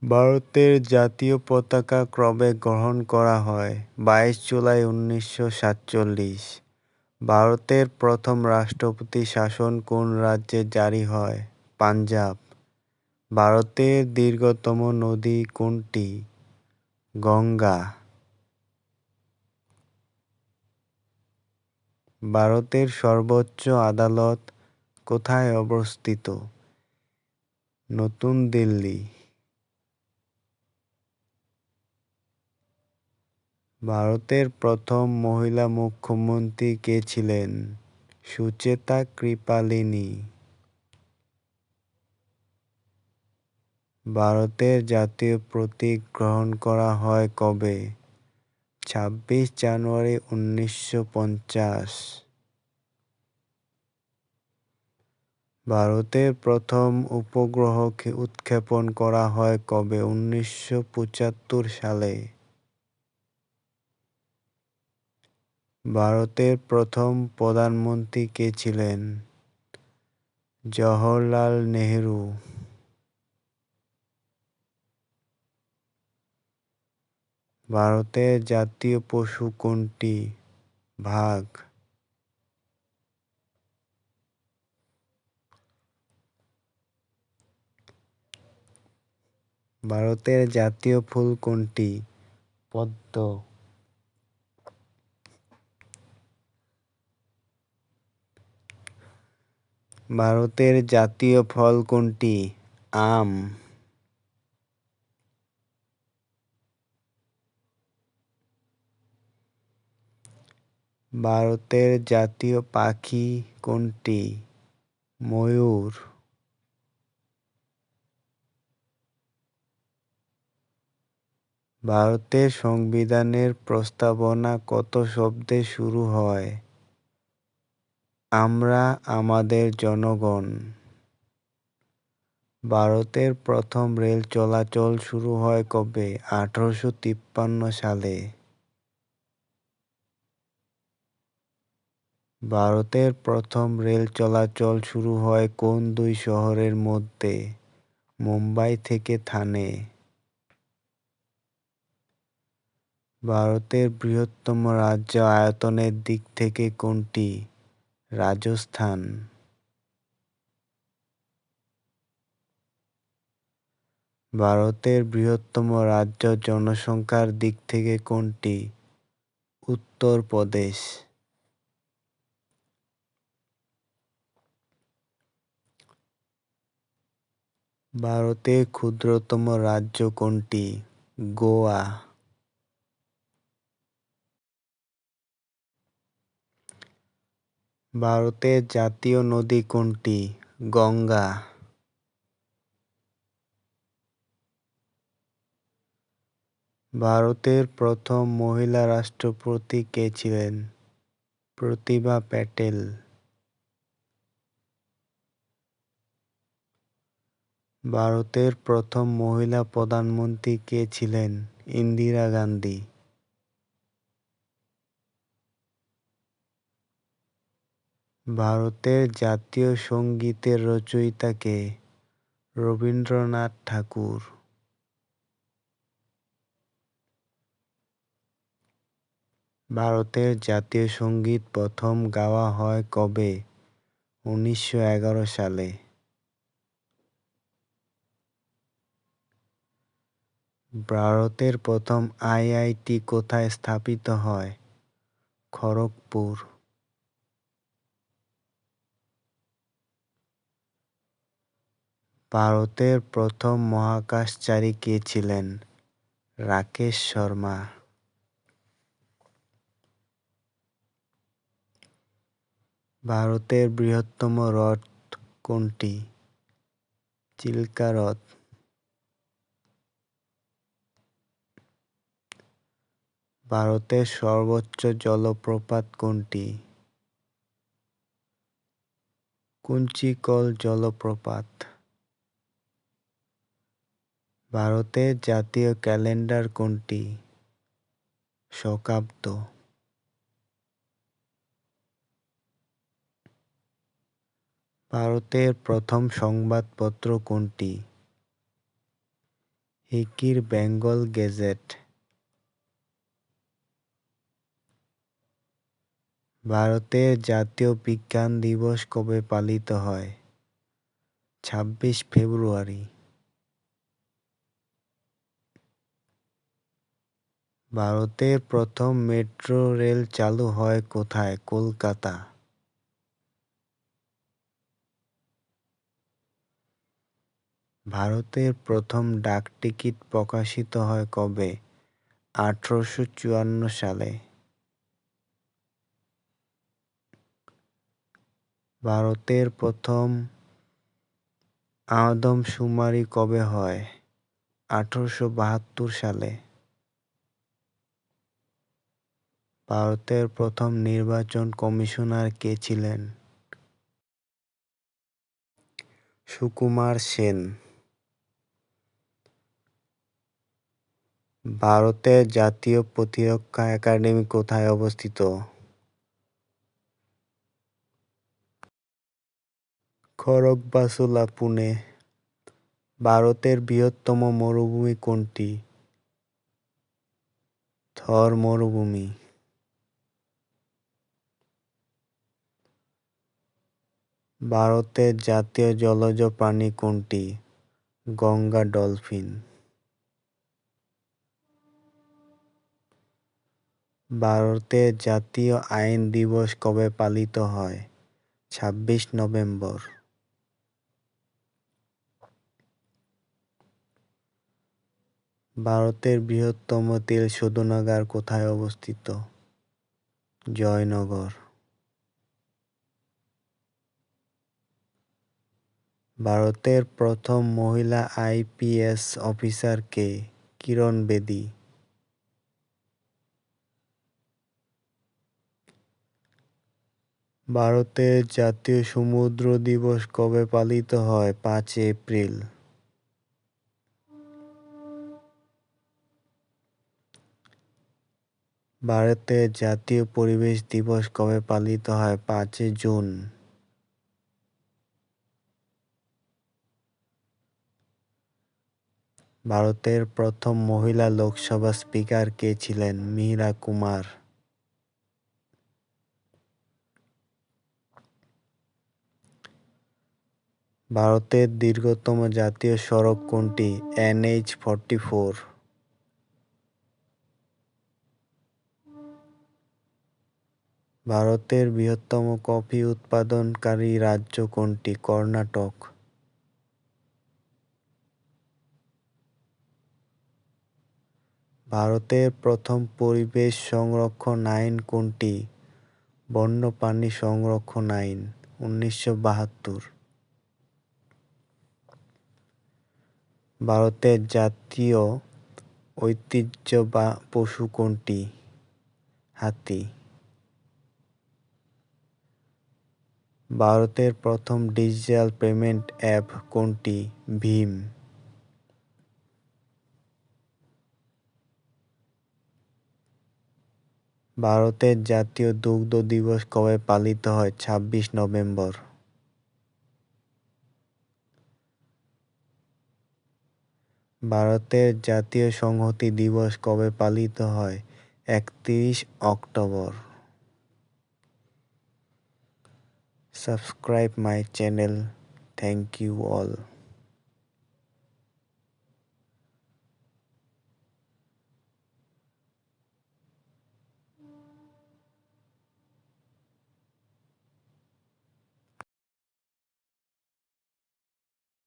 ভারতের জাতীয় পতাকা কবে গ্রহণ করা হয়? 22 জুলাই 1947। ভারতের প্রথম রাষ্ট্রপতি শাসন কোন রাজ্যে জারি হয়? পাঞ্জাব। ভারতের দীর্ঘতম নদী কোনটি? গঙ্গা। ভারতের সর্বোচ্চ আদালত কোথায় অবস্থিত? নতুন দিল্লি। ভারতের প্রথম মহিলা মুখ্যমন্ত্রী কে ছিলেন? সুচেতা কৃপালিনী। ভারতের জাতীয় প্রতীক গ্রহণ করা হয় কবে? 26 জানুয়ারি 1950। ভারতের প্রথম উপগ্রহ উৎক্ষেপণ করা হয় কবে? 1975 সালে। ভারতের প্রথম প্রধানমন্ত্রী কে ছিলেন? জওহরলাল নেহেরু। ভারতের জাতীয় পশু কোনটি? বাঘ। ভারতের জাতীয় ফুল কোনটি? পদ্ম। ভারতের জাতীয় ফল কোনটি? আম। ভারতের জাতীয় পাখি কোনটি? ময়ূর। ভারতের সংবিধানের প্রস্তাবনা কত শব্দে শুরু হয়? আমরা, আমাদের, জনগণ। ভারতের প্রথম রেল চলাচল শুরু হয় কবে? 1853 সালে। ভারতের প্রথম রেল চলাচল শুরু হয় কোন দুই শহরের মধ্যে? মুম্বাই থেকে থানে। ভারতের বৃহত্তম রাজ্য আয়তনের দিক থেকে কোনটি? রাজস্থান। ভারতের বৃহত্তম রাজ্য জনসংখ্যার দিক থেকে কোনটি? উত্তরপ্রদেশ। ভারতের ক্ষুদ্রতম রাজ্য কোনটি? গোয়া। ভারতের জাতীয় নদী কোনটি? গঙ্গা। ভারতের প্রথম মহিলা রাষ্ট্রপতি কে ছিলেন? প্রতিভা প্যাটেল। ভারতের প্রথম মহিলা প্রধানমন্ত্রী কে ছিলেন? ইন্দিরা গান্ধী। ভারতের জাতীয় সঙ্গীতের রচয়িতা কে? রবীন্দ্রনাথ ঠাকুর। ভারতের জাতীয় সঙ্গীত প্রথম গাওয়া হয় কবে? 1911 সালে। ভারতের প্রথম আইআইটি কোথায় স্থাপিত হয়? খড়গপুর। ভারতের প্রথম মহাকাশচারী কে ছিলেন? রাকেশ শর্মা। ভারতের বৃহত্তম হ্রদ কোনটি? চিল্কা হ্রদ। ভারতের সর্বোচ্চ জলপ্রপাত কোনটি? কুঞ্চিকল জলপ্রপাত। ভারতের জাতীয় ক্যালেন্ডার কোনটি? শকাব্দ। ভারতের প্রথম সংবাদপত্র কোনটি? হিকির বেঙ্গল গেজেট। ভারতের জাতীয় বিজ্ঞান দিবস কবে পালিত হয়? ২৬ ফেব্রুয়ারি। ভারতের প্রথম মেট্রো রেল চালু হয় কোথায়? কলকাতা। ভারতের প্রথম ডাকটিকিট প্রকাশিত হয় কবে? ১৮৫৪ সালে। ভারতের প্রথম আদমশুমারি কবে হয়? ১৮৭২ সালে। ভারতের প্রথম নির্বাচন কমিশনার কে ছিলেন? সুকুমার সেন। ভারতের জাতীয় প্রতিরক্ষা একাডেমি কোথায় অবস্থিত? খড়গপুর, পুনে। ভারতের বৃহত্তম মরুভূমি কোনটি? থর মরুভূমি। ভারতের জাতীয় জলজ প্রাণী কোনটি? গঙ্গা ডলফিন। ভারতের জাতীয় আইন দিবস কবে পালিত হয়? ২৬ নভেম্বর। ভারতের বৃহত্তম তেল শোধনাগার কোথায় অবস্থিত? জয়নগর। ভারতের প্রথম মহিলা আইপিএস অফিসার কে? কিরণ বেদী। ভারতের জাতীয় সমুদ্র দিবস কবে পালিত হয়? ৫ এপ্রিল। ভারতের জাতীয় পরিবেশ দিবস কবে পালিত হয়? ৫ জুন। ভারতের প্রথম মহিলা লোকসভা স্পিকার কে ছিলেন? মীরা কুমার। ভারতের দীর্ঘতম জাতীয় সড়ক কোনটি? NH-44। ভারতের বৃহত্তম কফি উৎপাদনকারী রাজ্য কোনটি? কর্ণাটক। ভারতের প্রথম পরিবেশ সংরক্ষণ আইন কোনটি? বন্যপ্রাণী সংরক্ষণ আইন, ১৯৭২। ভারতের জাতীয় ঐতিহ্য বা পশু কোনটি? হাতি। ভারতের প্রথম ডিজিটাল পেমেন্ট অ্যাপ কোনটি? ভীম। ভারতের জাতীয় দুগ্ধ দিবস কবে পালিত হয়? ২৬ নভেম্বর। ভারতের জাতীয় সংহতি দিবস কবে পালিত হয়? ৩১ October. Subscribe my channel. Thank you all.